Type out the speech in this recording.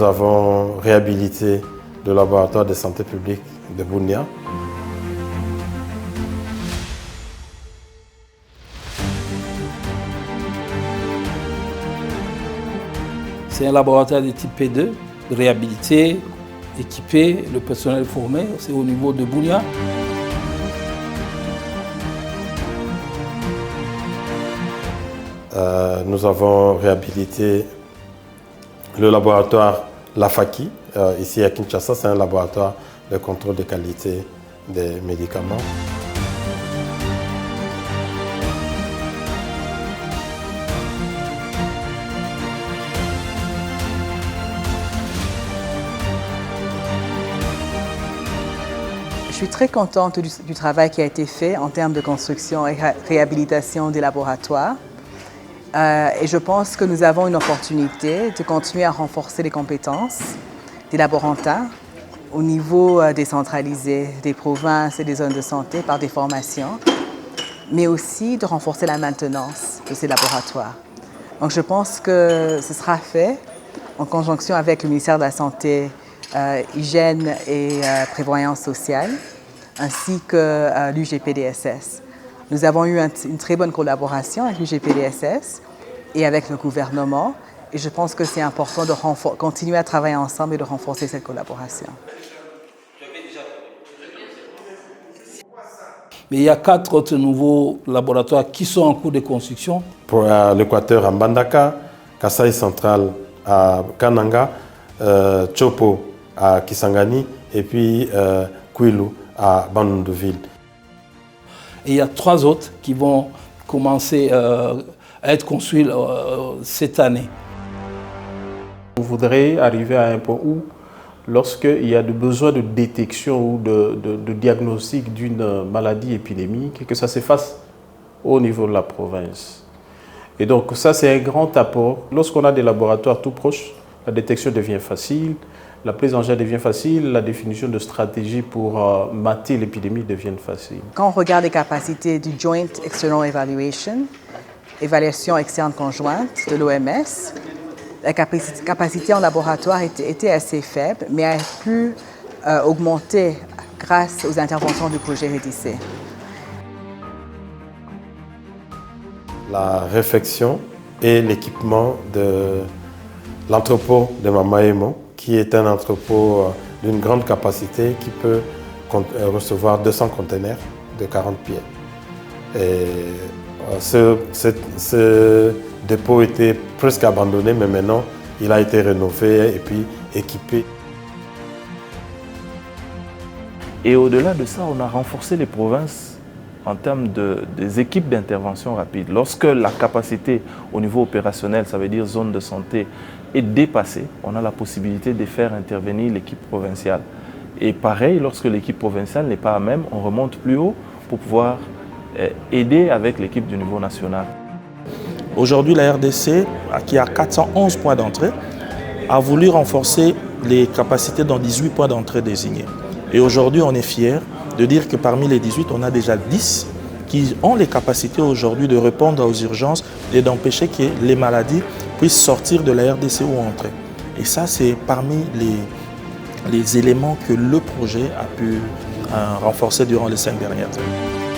avons réhabilité le laboratoire de santé publique de Bunia. C'est un laboratoire de type P2, réhabilité, équipé, le personnel formé, c'est au niveau de Bunia. Nous avons réhabilité le laboratoire Lafaki, ici à Kinshasa. C'est un laboratoire de contrôle de qualité des médicaments. Je suis très contente du travail qui a été fait en termes de construction et réhabilitation des laboratoires. Et je pense que nous avons une opportunité de continuer à renforcer les compétences des laborantins au niveau décentralisé des provinces et des zones de santé par des formations, mais aussi de renforcer la maintenance de ces laboratoires. Donc je pense que ce sera fait en conjonction avec le ministère de la Santé, Hygiène et Prévoyance sociale, ainsi que l'UGPDSS. Nous avons eu une très bonne collaboration avec l'UGPDSS et avec le gouvernement. Et je pense que c'est important de continuer à travailler ensemble et de renforcer cette collaboration. Mais il y a 4 autres nouveaux laboratoires qui sont en cours de construction. Pour l'Équateur à Mbandaka, Kasai Central à Kananga, Chopo à Kisangani et puis Kwilu à Bandundu-Ville. Et il y a 3 autres qui vont commencer à être construits cette année. On voudrait arriver à un point où, lorsqu'il y a besoin de détection ou de diagnostic d'une maladie épidémique, que ça se fasse au niveau de la province. Et donc ça, c'est un grand apport. Lorsqu'on a des laboratoires tout proches, la détection devient facile, la prise en charge devient facile, la définition de stratégies pour mater l'épidémie devient facile. Quand on regarde les capacités du Joint External Evaluation, évaluation externe conjointe de l'OMS, la capacité en laboratoire était assez faible, mais a pu augmenter grâce aux interventions du projet REDIC. La réfection et l'équipement de l'entrepôt de Mamaemo, qui est un entrepôt d'une grande capacité qui peut recevoir 200 conteneurs de 40 pieds. Et ce dépôt était presque abandonné, mais maintenant il a été rénové et puis équipé. Et au-delà de ça, on a renforcé les provinces en termes des équipes d'intervention rapide. Lorsque la capacité au niveau opérationnel, ça veut dire zone de santé, est dépassée, on a la possibilité de faire intervenir l'équipe provinciale. Et pareil, lorsque l'équipe provinciale n'est pas à même, on remonte plus haut pour pouvoir aider avec l'équipe du niveau national. Aujourd'hui, la RDC, qui a 411 points d'entrée, a voulu renforcer les capacités dans 18 points d'entrée désignés. Et aujourd'hui, on est fiers de dire que parmi les 18, on a déjà 10 qui ont les capacités aujourd'hui de répondre aux urgences et d'empêcher que les maladies puissent sortir de la RDC ou entrer. Et ça, c'est parmi les éléments que le projet a pu renforcer durant les 5 dernières années.